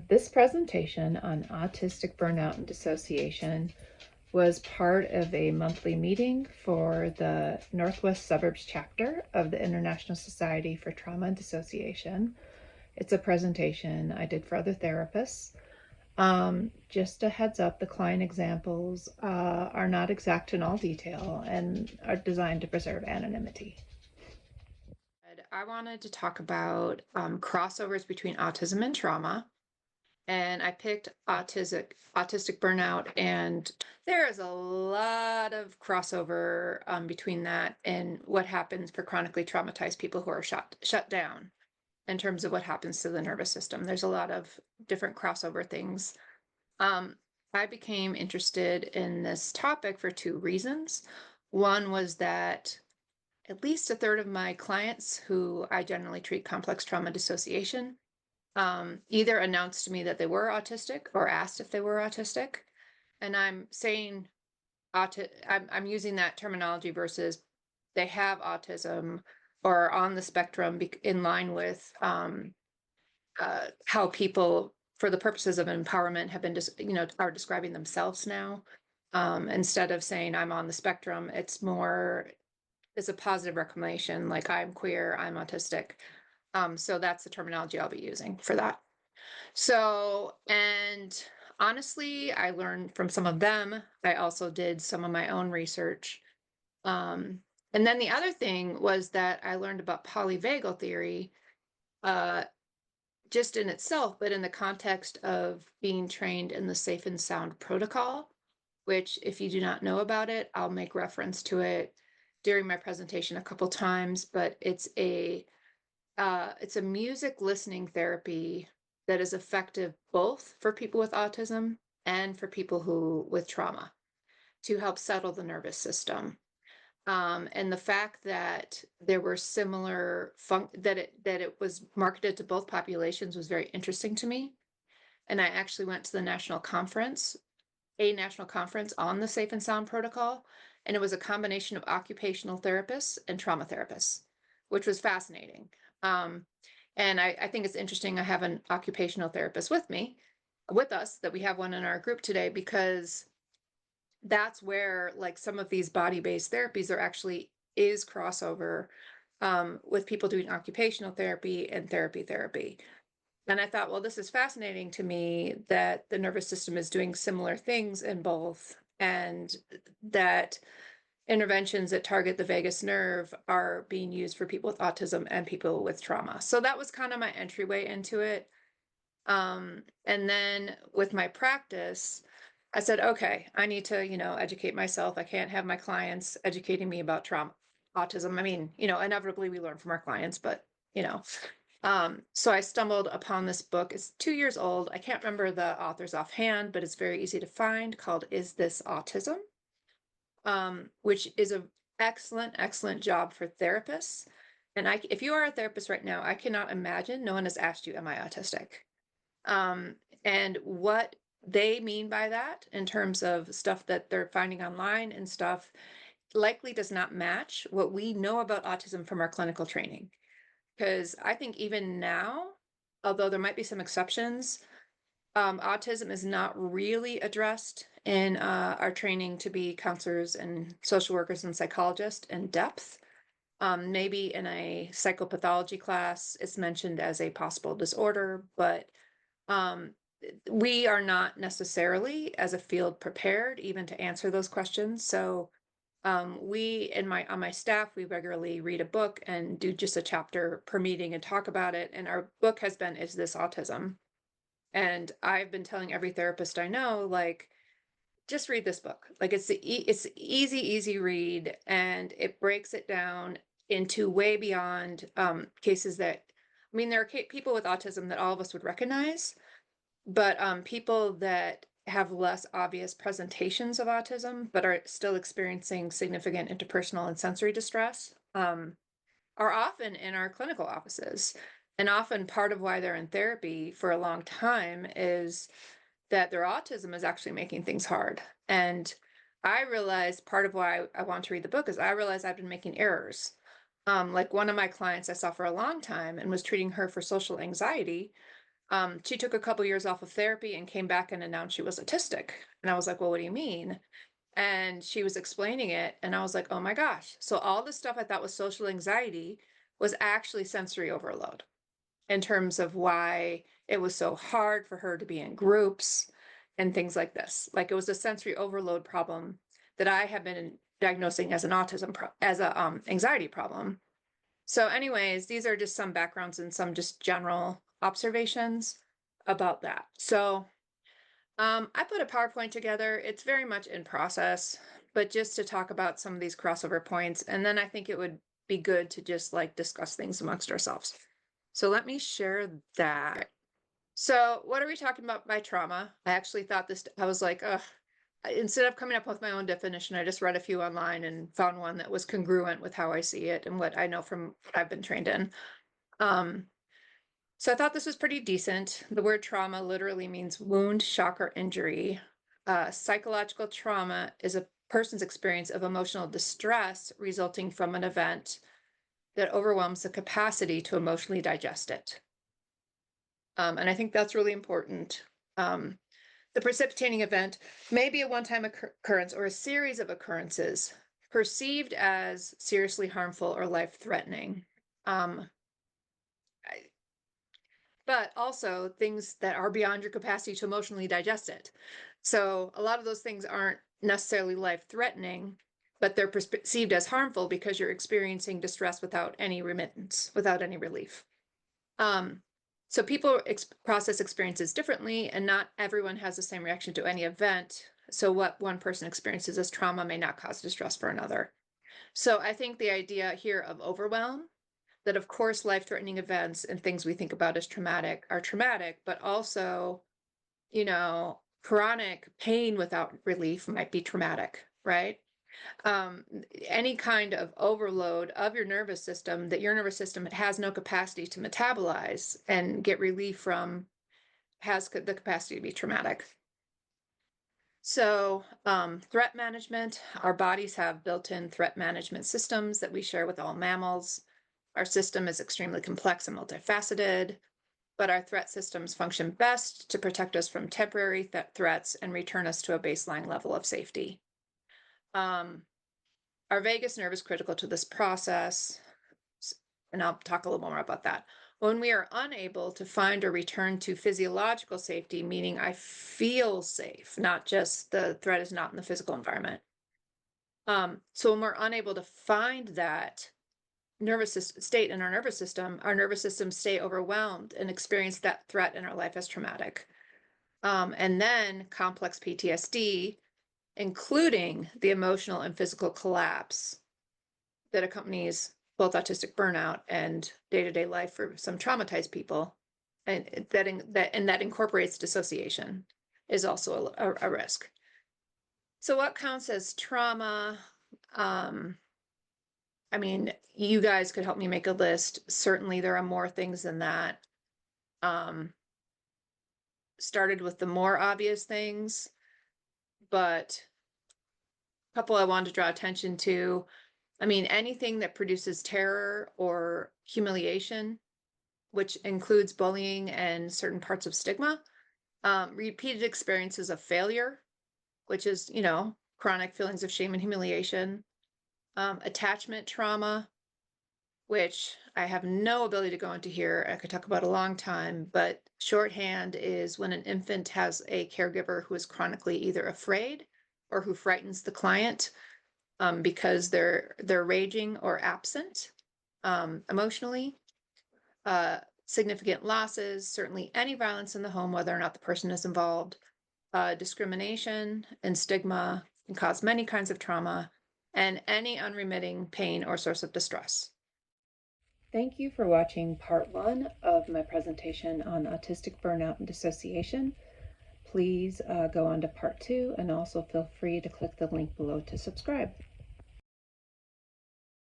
This presentation on autistic burnout and dissociation was part of a monthly meeting for the Northwest Suburbs chapter of the International Society for Trauma and Dissociation. It's a presentation I did for other therapists. Just a heads up, the client examples are not exact in all detail and are designed to preserve anonymity. I wanted to talk about crossovers between autism and trauma. And I picked autistic burnout, and there is a lot of crossover between that and what happens for chronically traumatized people who are shut down in terms of what happens to the nervous system. There's a lot of different crossover things. I became interested in this topic for two reasons. One was that at least a third of my clients who I generally treat complex trauma dissociation either announced to me that they were autistic or asked if they were autistic. And I'm saying I'm using that terminology versus they have autism or on the spectrum in line with how people, for the purposes of empowerment, have been are describing themselves now. Instead of saying I'm on the spectrum, it's a positive reclamation, like I'm queer, I'm autistic. So that's the terminology I'll be using for that. So, and honestly, I learned from some of them. I also did some of my own research. And then the other thing was that I learned about polyvagal theory, just in itself, but in the context of being trained in the Safe and Sound protocol, which if you do not know about it, I'll make reference to it during my presentation a couple times, but it's a music listening therapy that is effective both for people with autism and for people with trauma to help settle the nervous system. And the fact that there were similar that it was marketed to both populations was very interesting to me. And I actually went to a national conference on the Safe and Sound protocol, and it was a combination of occupational therapists and trauma therapists, which was fascinating. And I think it's interesting. I have an occupational therapist with us, that we have one in our group today, because that's where like some of these body-based therapies are actually is crossover with people doing occupational therapy and therapy. And I thought, well, this is fascinating to me that the nervous system is doing similar things in both, and that interventions that target the vagus nerve are being used for people with autism and people with trauma. So that was kind of my entryway into it. And then with my practice, I said, okay, I need to, educate myself. I can't have my clients educating me about autism. I mean, inevitably we learn from our clients, but, so I stumbled upon this book. It's 2 years old. I can't remember the authors offhand, but it's very easy to find, called Is This Autism? Which is an excellent job for therapists. And if you are a therapist right now, I cannot imagine no one has asked you, am I autistic? And what they mean by that in terms of stuff that they're finding online and stuff likely does not match what we know about autism from our clinical training. Because I think even now, although there might be some exceptions, autism is not really addressed in our training to be counselors and social workers and psychologists in depth. Maybe in a psychopathology class, it's mentioned as a possible disorder, but we are not necessarily as a field prepared even to answer those questions. So on my staff, we regularly read a book and do just a chapter per meeting and talk about it. And our book has been, Is This Autism? And I've been telling every therapist I know, like, just read this book. Like it's easy read, and it breaks it down into way beyond cases that, I mean, there are people with autism that all of us would recognize, but people that have less obvious presentations of autism, but are still experiencing significant interpersonal and sensory distress, are often in our clinical offices. And often part of why they're in therapy for a long time is that their autism is actually making things hard. And I realized part of why I want to read the book is I realized I've been making errors. Like one of my clients I saw for a long time and was treating her for social anxiety. She took a couple years off of therapy and came back and announced she was autistic. And I was like, well, what do you mean? And she was explaining it, and I was like, oh my gosh. So all the stuff I thought was social anxiety was actually sensory overload in terms of why it was so hard for her to be in groups and things like this. Like, it was a sensory overload problem that I have been diagnosing as an anxiety problem. So anyways, these are just some backgrounds and some just general observations about that. So I put a PowerPoint together. It's very much in process, but just to talk about some of these crossover points. And then I think it would be good to just like discuss things amongst ourselves. So let me share that. So what are we talking about by trauma? I actually thought this, I was like, instead of coming up with my own definition, I just read a few online and found one that was congruent with how I see it and what I know from what I've been trained in. So I thought this was pretty decent. The word trauma literally means wound, shock, or injury. Psychological trauma is a person's experience of emotional distress resulting from an event that overwhelms the capacity to emotionally digest it. And I think that's really important. The precipitating event may be a one-time occurrence or a series of occurrences perceived as seriously harmful or life-threatening. But also things that are beyond your capacity to emotionally digest it. So a lot of those things aren't necessarily life-threatening, but they're perceived as harmful because you're experiencing distress without any remittance, without any relief. So people process experiences differently, and not everyone has the same reaction to any event. So what one person experiences as trauma may not cause distress for another. So I think the idea here of overwhelm, that of course life-threatening events and things we think about as traumatic are traumatic, but also, you know, chronic pain without relief might be traumatic, right? Any kind of overload of your nervous system that your nervous system has no capacity to metabolize and get relief from has the capacity to be traumatic. So threat management, our bodies have built-in threat management systems that we share with all mammals. Our system is extremely complex and multifaceted, but our threat systems function best to protect us from temporary threats and return us to a baseline level of safety. Our vagus nerve is critical to this process, and I'll talk a little more about that. When we are unable to find or return to physiological safety, meaning I feel safe, not just the threat is not in the physical environment. So when we're unable to find that nervous state in our nervous systems stay overwhelmed and experience that threat in our life as traumatic. And then complex PTSD, including the emotional and physical collapse that accompanies both autistic burnout and day-to-day life for some traumatized people, and that incorporates dissociation, is also a risk. So what counts as trauma? I mean, you guys could help me make a list. Certainly there are more things than that. Started with the more obvious things, but a couple I wanted to draw attention to. I mean, anything that produces terror or humiliation, which includes bullying and certain parts of stigma. Repeated experiences of failure, which is, you know, chronic feelings of shame and humiliation. Attachment trauma, which I have no ability to go into here. I could talk about a long time, but shorthand is when an infant has a caregiver who is chronically either afraid or who frightens the client because they're raging or absent emotionally. Significant losses, certainly any violence in the home, whether or not the person is involved. Discrimination and stigma can cause many kinds of trauma, and any unremitting pain or source of distress. Thank you for watching part 1 of my presentation on autistic burnout and dissociation. Please go on to part 2, and also feel free to click the link below to subscribe.